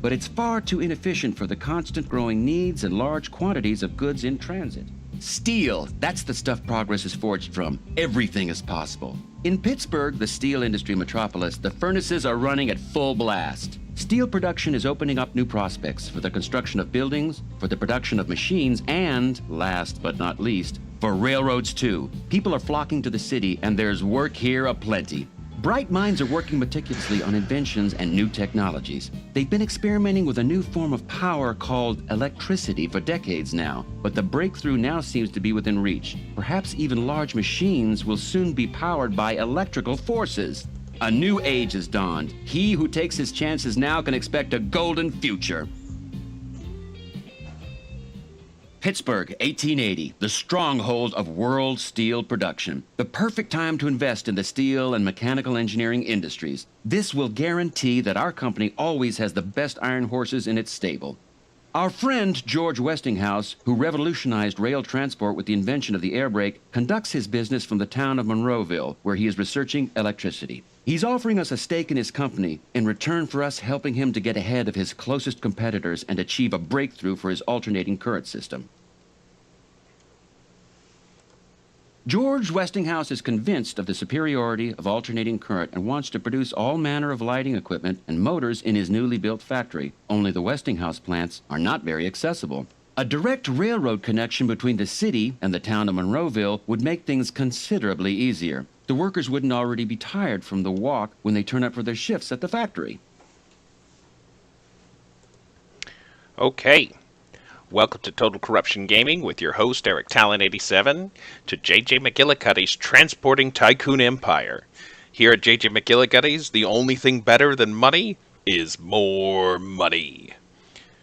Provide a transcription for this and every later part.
but it's far too inefficient for the constant growing needs and large quantities of goods in transit. Steel, that's the stuff progress is forged from. Everything is possible. In Pittsburg, the steel industry metropolis, the furnaces are running at full blast. Steel production is opening up new prospects for the construction of buildings, for the production of machines, and, last but not least, for railroads too. People are flocking to the city, and there's work here aplenty. Bright minds are working meticulously on inventions and new technologies. They've been experimenting with a new form of power called electricity for decades now, but the breakthrough now seems to be within reach. Perhaps even large machines will soon be powered by electrical forces. A new age has dawned. He who takes his chances now can expect a golden future. Pittsburg, 1880, the stronghold of world steel production. The perfect time to invest in the steel and mechanical engineering industries. This will guarantee that our company always has the best iron horses in its stable. Our friend George Westinghouse, who revolutionized rail transport with the invention of the air brake, conducts his business from the town of Monroeville, where he is researching electricity. He's offering us a stake in his company in return for us helping him to get ahead of his closest competitors and achieve a breakthrough for his alternating current system. George Westinghouse is convinced of the superiority of alternating current and wants to produce all manner of lighting equipment and motors in his newly built factory. Only the Westinghouse plants are not very accessible. A direct railroad connection between the city and the town of Monroeville would make things considerably easier. The workers wouldn't already be tired from the walk when they turn up for their shifts at the factory. Okay. Welcome to Total Corruption Gaming with your host, Eric Talon87, to JJ McGillicutty's Transporting Tycoon Empire. Here at JJ McGillicutty's, the only thing better than money is more money.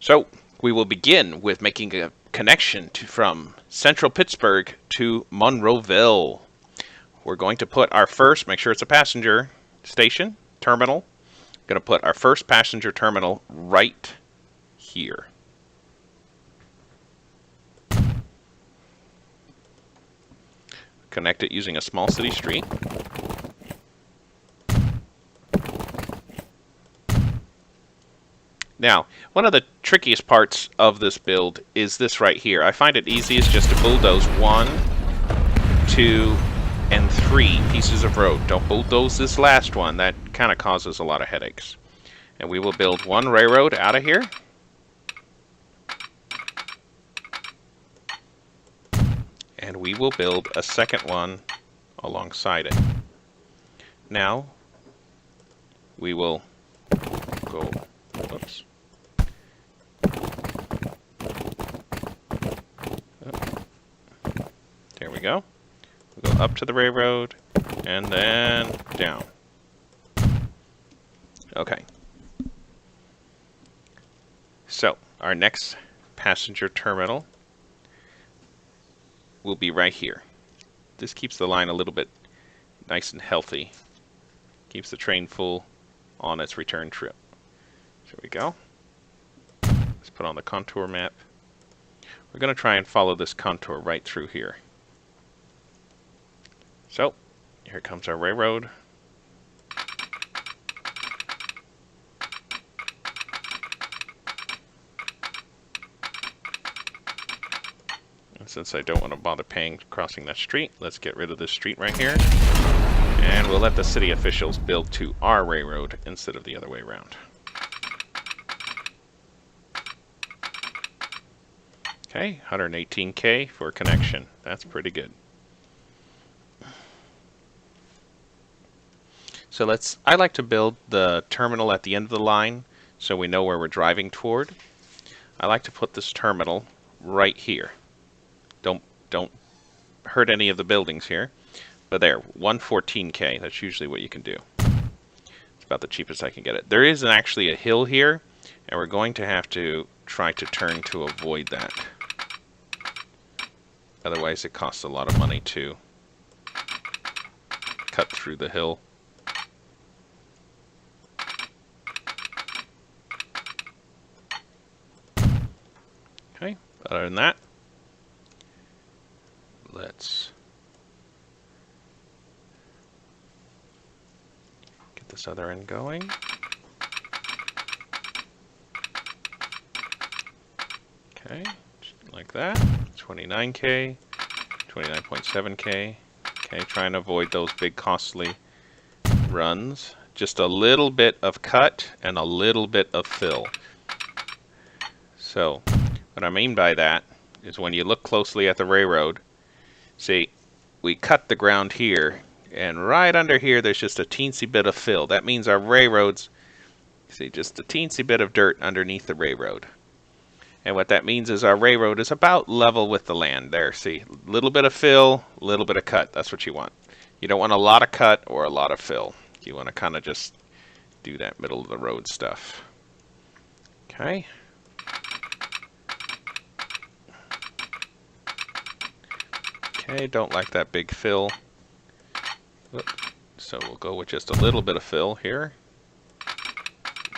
So, we will begin with making a connection from central Pittsburgh to Monroeville. We're going to put our first, make sure it's a passenger station, terminal. Going to put our first passenger terminal right here. Connect it using a small city street. Now, one of the trickiest parts of this build is this right here. I find it easiest just to bulldoze 1, 2, and 3 pieces of road. Don't bulldoze this last one. That kind of causes a lot of headaches. And we will build one railroad out of here. And we will build a second one alongside it. Now, we will go, oops. There we go. We'll go up to the railroad, and then down. Okay. So, our next passenger terminal will be right here. This keeps the line a little bit nice and healthy. Keeps the train full on its return trip. There we go. Let's put on the contour map. We're going to try and follow this contour right through here. So, here comes our railroad. Since I don't want to bother crossing that street, let's get rid of this street right here. And we'll let the city officials build to our railroad instead of the other way around. Okay, 118K for connection. That's pretty good. So I like to build the terminal at the end of the line so we know where we're driving toward. I like to put this terminal right here. Don't hurt any of the buildings here. But there, 114K, that's usually what you can do. It's about the cheapest I can get it. There is actually a hill here, and we're going to have to try to turn to avoid that. Otherwise it costs a lot of money to cut through the hill. Okay, other than that, let's get this other end going. Okay, like that. 29K, 29.7K. Okay, try and avoid those big costly runs. Just a little bit of cut and a little bit of fill. So, what I mean by that is when you look closely at the railroad, see, we cut the ground here, and right under here there's just a teensy bit of fill. That means our railroad's, see, just a teensy bit of dirt underneath the railroad. And what that means is our railroad is about level with the land. There, see, a little bit of fill, a little bit of cut. That's what you want. You don't want a lot of cut or a lot of fill. You want to kind of just do that middle of the road stuff. Okay. Okay, don't like that big fill. So we'll go with just a little bit of fill here.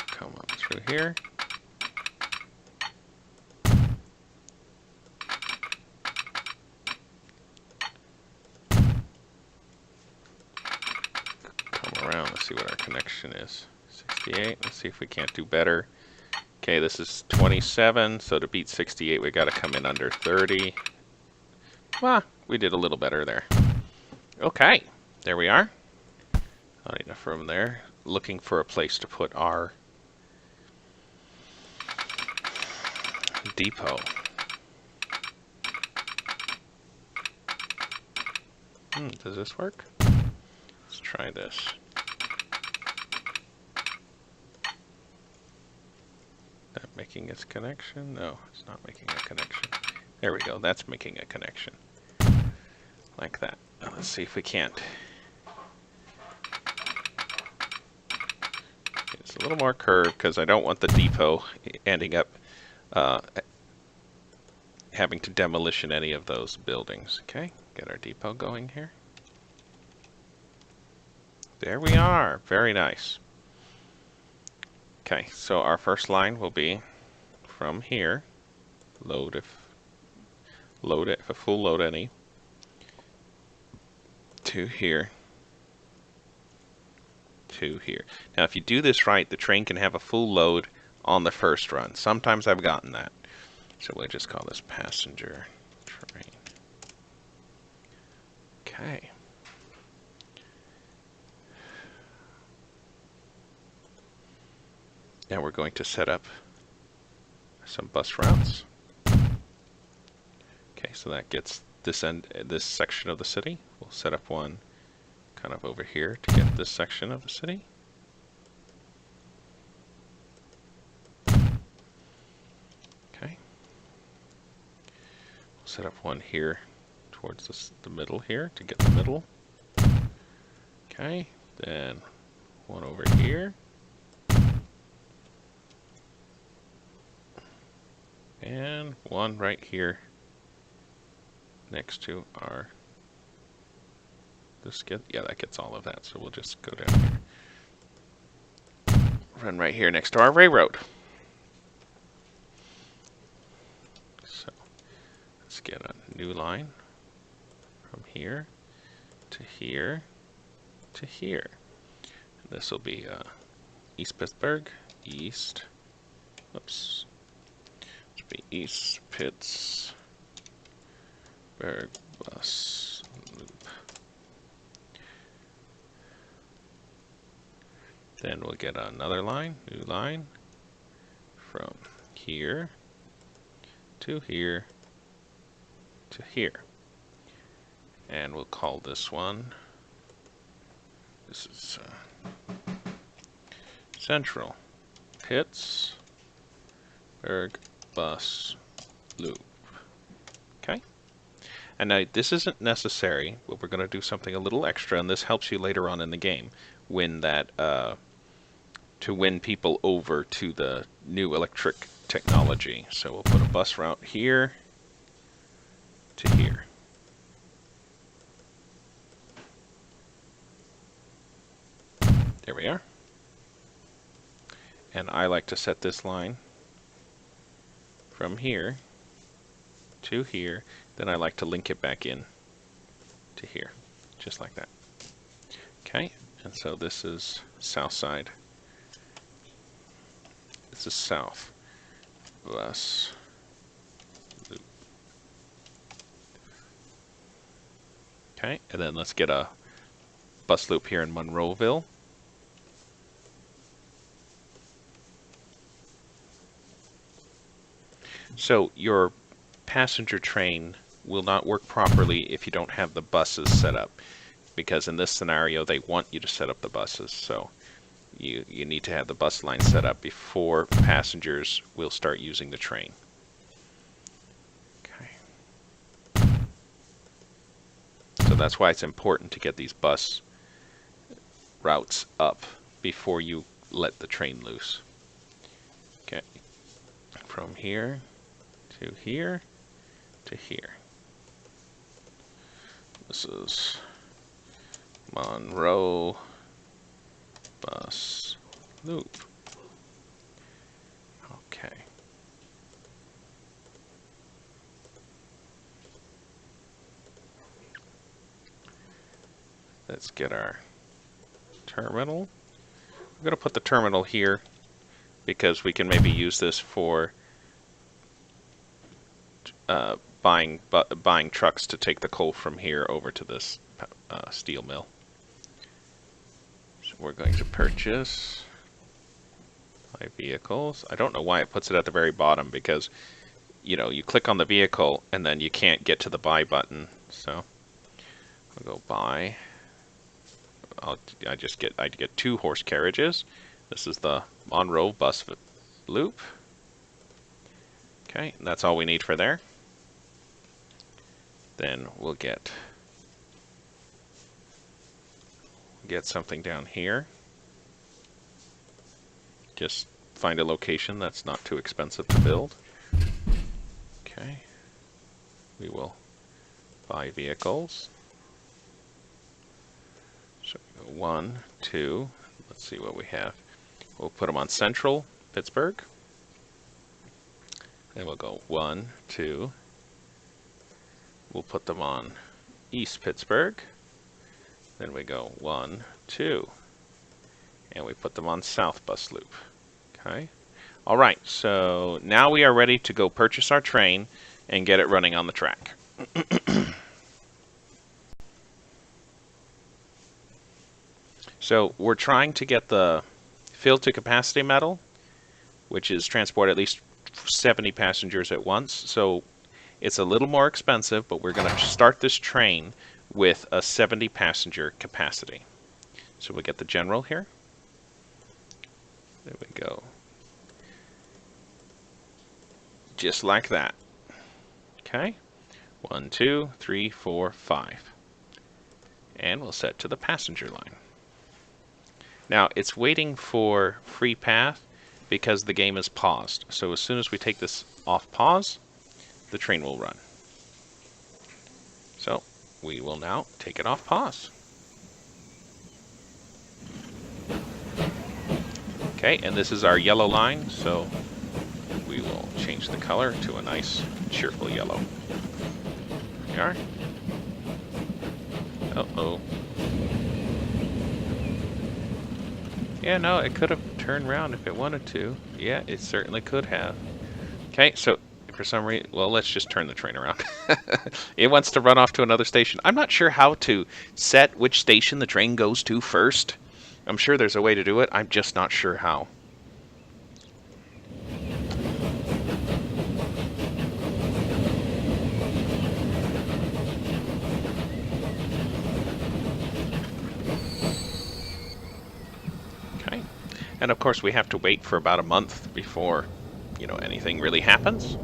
Come up through here. Come around, let's see what our connection is. 68, let's see if we can't do better. Okay, this is 27, so to beat 68 we gotta come in under 30. Well, we did a little better there. Okay, there we are. Not enough room there. Looking for a place to put our depot. Does this work? Let's try this. That making its connection? No, it's not making a connection. There we go, that's making a connection. Like that. Now let's see if we can't. It's a little more curved because I don't want the depot ending up having to demolition any of those buildings. Okay, get our depot going here. There we are, very nice. Okay, so our first line will be from here, load it for full load any, to here, to here. Now if you do this right, the train can have a full load on the first run. Sometimes I've gotten that. So we'll just call this passenger train. Okay. Now we're going to set up some bus routes. Okay, so that gets this section of the city. We'll set up one kind of over here to get this section of the city. Okay. We'll set up one here towards the middle here to get the middle. Okay, then one over here. And one right here next to our, that gets all of that, so we'll just go down here. Run right here next to our railroad. So let's get a new line from here to here to here. And this will be East Pittsburg, East, oops. East Pittsburg bus loop. Then we'll get another line, new line, from here to here to here. And we'll call this one, this is Central Pittsburg bus loop. Okay, and now this isn't necessary, but we're going to do something a little extra, and this helps you later on in the game when that to win people over to the new electric technology. So we'll put a bus route here to here. There we are. And I like to set this line from here to here, then I like to link it back in to here, just like that. Okay, and so this is south side. This is south bus Okay, and then let's get a bus loop here in Monroeville. So your passenger train will not work properly if you don't have the buses set up, because in this scenario they want you to set up the buses. So you need to have the bus line set up before passengers will start using the train. Okay. So that's why it's important to get these bus routes up before you let the train loose. Okay. From here to here to here. This is Monroe bus loop. Okay. Let's get our terminal. I'm going to put the terminal here because we can maybe use this for buying trucks to take the coal from here over to this steel mill. So we're going to purchase 5 vehicles. I don't know why it puts it at the very bottom, because you know, you click on the vehicle and then you can't get to the buy button. So I'll go buy. I get 2 horse carriages. This is the Monroe bus loop. Okay, and that's all we need for there. Then we'll get something down here. Just find a location that's not too expensive to build. Okay. We will buy vehicles. So 1, 2, let's see what we have. We'll put them on Central Pittsburg. Then we'll go 1, 2. We'll put them on East Pittsburg. Then we go 1, 2. And we put them on South Bus Loop. Okay. All right, so now we are ready to go purchase our train and get it running on the track. So we're trying to get the fill to capacity metal, which is transport at least 70 passengers at once. So it's a little more expensive, but we're going to start this train with a 70 passenger capacity. So we get the general here. There we go. Just like that. Okay. 1, 2, 3, 4, 5. And we'll set to the passenger line. Now it's waiting for free path because the game is paused. So as soon as we take this off pause, the train will run. So we will now take it off pause. Okay, and this is our yellow line, so we will change the color to a nice cheerful yellow. There we are. Uh-oh. Yeah, no, it could have turned around if it wanted to. Yeah, it certainly could have. Okay, so for some reason, well, let's just turn the train around. It wants to run off to another station. I'm not sure how to set which station the train goes to first. I'm sure there's a way to do it. I'm just not sure how. Okay. And of course, we have to wait for about a month before, you know, anything really happens.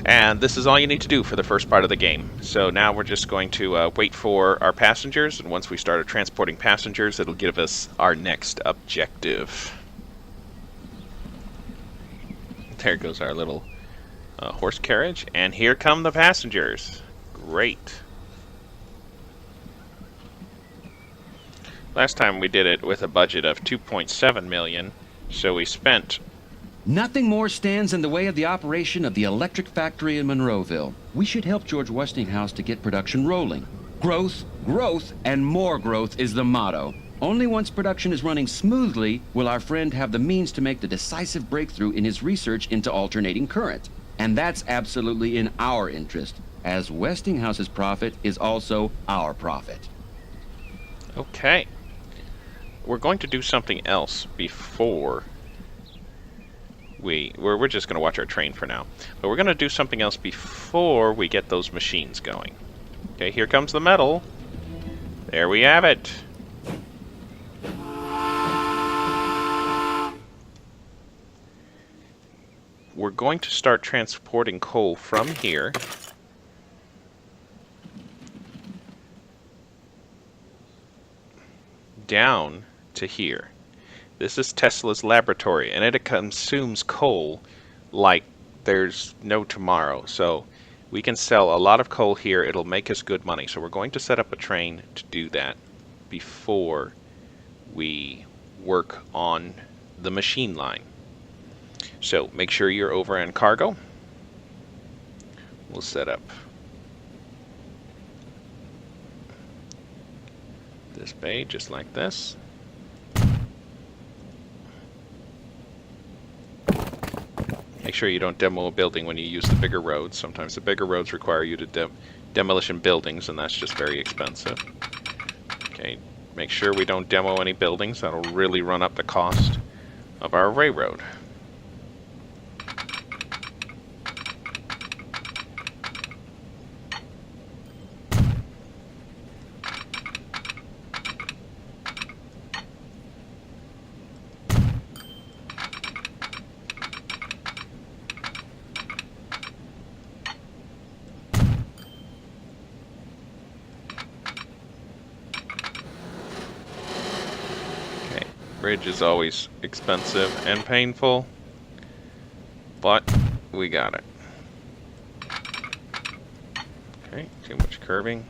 And this is all you need to do for the first part of the game. So now we're just going to wait for our passengers, and once we started transporting passengers, it'll give us our next objective. There goes our little horse carriage, and here come the passengers. Great. Last time we did it with a budget of $2.7 million, so we spent... Nothing more stands in the way of the operation of the electric factory in Monroeville. We should help George Westinghouse to get production rolling. Growth, growth, and more growth is the motto. Only once production is running smoothly will our friend have the means to make the decisive breakthrough in his research into alternating current. And that's absolutely in our interest. as Westinghouse's profit is also our profit. Okay. We're going to do something else before we're just going to watch our train for now. But we're going to do something else before we get those machines going. Okay, here comes the metal. There we have it. We're going to start transporting coal from here down to here. This is Tesla's laboratory, and it consumes coal like there's no tomorrow. So we can sell a lot of coal here. It'll make us good money. So we're going to set up a train to do that before we work on the machine line. So make sure you're over in cargo. We'll set up this bay just like this. Make sure you don't demo a building when you use the bigger roads. Sometimes the bigger roads require you to demolition buildings, and that's just very expensive. Okay, make sure we don't demo any buildings. That'll really run up the cost of our railroad. Bridge is always expensive and painful, but we got it. Okay, too much curving.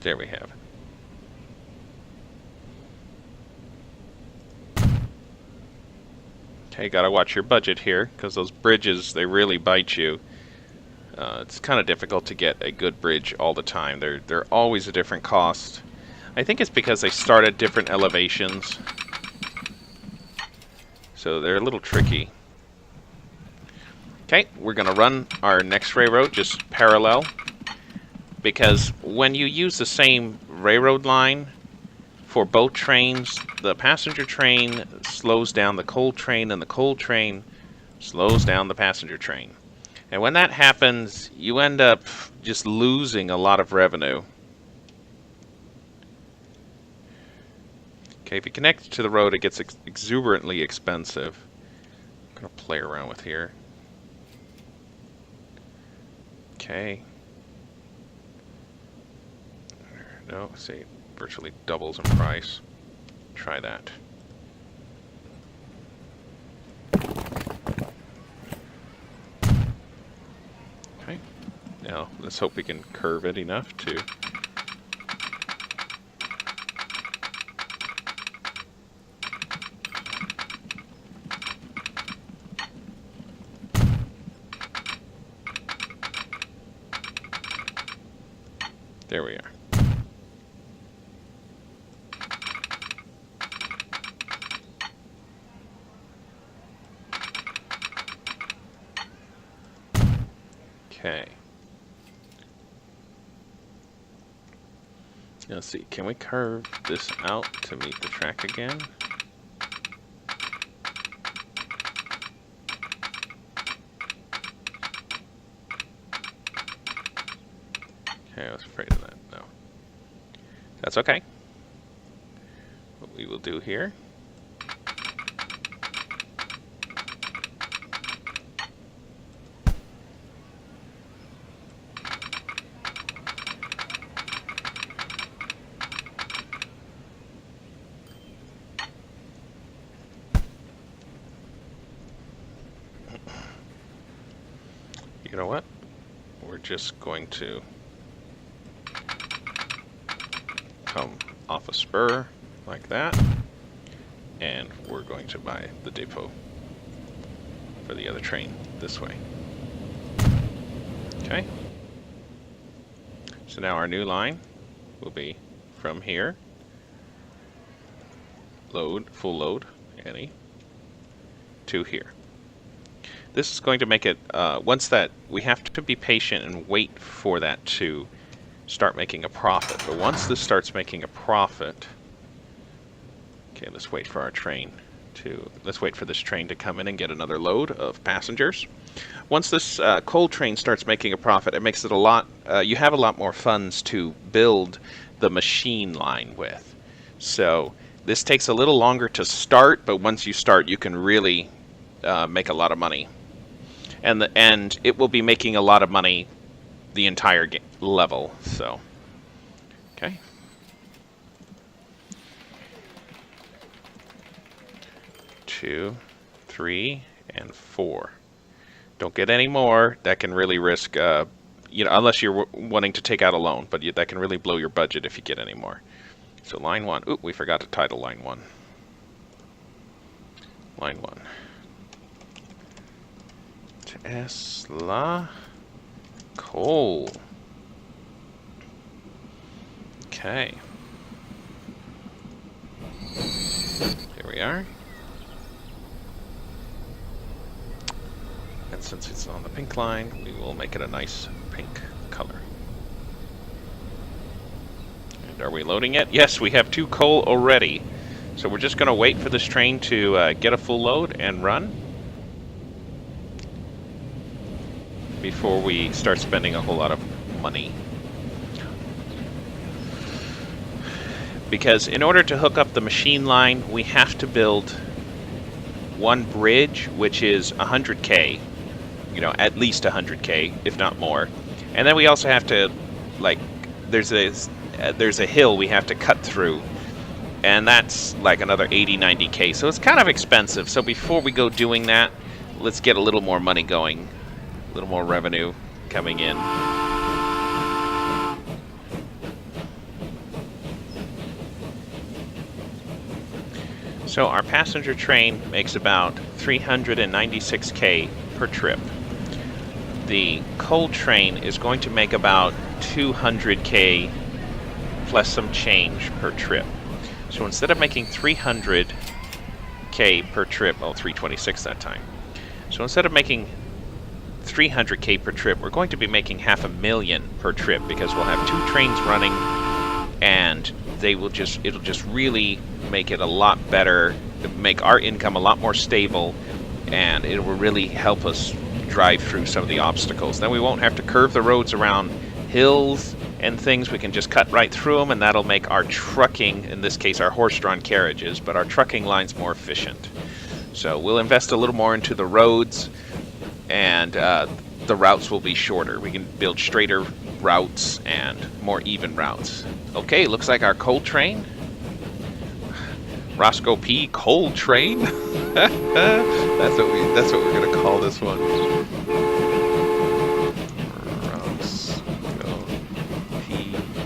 There we have it. Okay, gotta watch your budget here, because those bridges, they really bite you. It's kind of difficult to get a good bridge all the time. They're always a different cost. I think it's because they start at different elevations. So they're a little tricky. Okay, we're gonna run our next railroad just parallel, because when you use the same railroad line for both trains, the passenger train slows down the coal train, and the coal train slows down the passenger train. And when that happens, you end up just losing a lot of revenue. Okay, if you connect to the road, it gets exuberantly expensive. I'm going to play around with here. Okay. No, see, virtually doubles in price. Try that. Okay. Now, let's hope we can curve it enough to... There we are. Okay. Let's see, can we curve this out to meet the track again? Okay, I was afraid of that. No. That's okay. What we will do here. You know what? We're just going to come off a spur like that, and we're going to buy the depot for the other train this way. Okay. So now our new line will be from here. Load, full load, Annie, to here. This is going to make it, once that, we have to be patient and wait for that to start making a profit. But once this starts making a profit, okay, let's wait for our train to, let's wait for this train to come in and get another load of passengers. Once this coal train starts making a profit, it makes it a lot, you have a lot more funds to build the machine line with. So this takes a little longer to start, but once you start, you can really make a lot of money. And it will be making a lot of money the entire level, so, okay. Two, 3, and 4. Don't get any more. That can really risk, you know, unless you're wanting to take out a loan, but that can really blow your budget if you get any more. So line 1. Oop, we forgot to title line 1. Line 1. Tesla coal. Okay. Here we are. And since it's on the pink line, we will make it a nice pink color. And are we loading it? Yes, we have 2 coal already. So we're just going to wait for this train to get a full load and run before we start spending a whole lot of money. Because in order to hook up the machine line, we have to build one bridge, which is 100K, you know, at least 100K, if not more. And then we also have to, like, there's a hill we have to cut through, and that's like another 80-90K, so it's kind of expensive. So before we go doing that, let's get a little more money going, a little more revenue coming in. So our passenger train makes about 396K per trip. The coal train is going to make about 200K plus some change per trip. So instead of making 300K per trip, well, 326 that time. So instead of making 300K per trip, we're going to be making $500,000 per trip, because we'll have 2 trains running, and they will it'll just really make it a lot better, make our income a lot more stable, and it will really help us drive through some of the obstacles. Then we won't have to curve the roads around hills and things. We can just cut right through them, and that'll make our trucking, in this case our horse-drawn carriages, but our trucking lines more efficient. So we'll invest a little more into the roads, and the routes will be shorter. We can build straighter routes and more even routes. Okay, looks like our coal train, Roscoe P. Coal Train. that's what we're gonna call this one. Roscoe P. Coal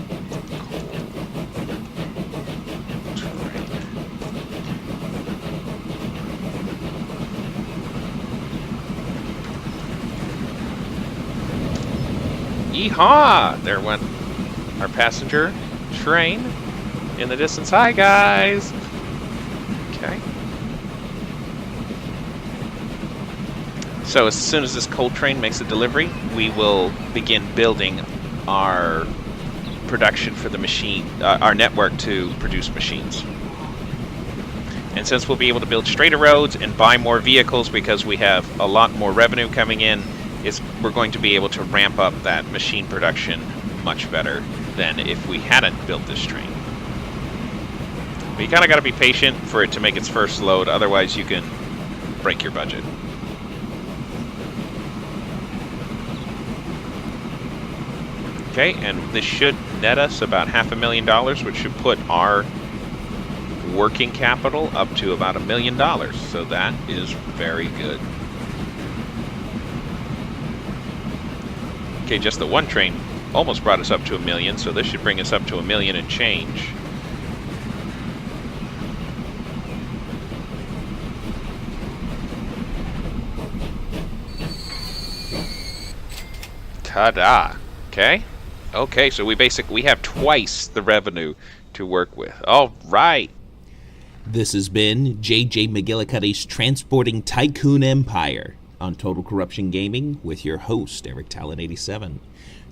Train. Yeehaw! There went our passenger train in the distance. Hi, guys. Okay. So as soon as this coal train makes a delivery, we will begin building our production for the machine, our network to produce machines. And since we'll be able to build straighter roads and buy more vehicles because we have a lot more revenue coming in, we're going to be able to ramp up that machine production much better than if we hadn't built this train. But you kind of got to be patient for it to make its first load, otherwise you can break your budget. Okay, and this should net us about $500,000, which should put our working capital up to about $1 million. So that is very good. Okay, just the one train almost brought us up to $1 million, so this should bring us up to $1 million and change. Ta-da! Okay. Okay, so we have twice the revenue to work with. All right. This has been JJ McGillicutty's Transporting Tycoon Empire on Total Corruption Gaming with your host, Eric Talon 87.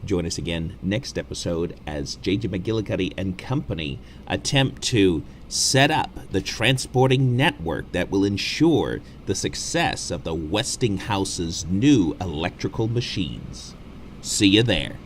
Join us again next episode as JJ McGillicutty and company attempt to set up the transporting network that will ensure the success of the Westinghouse's new electrical machines. See you there.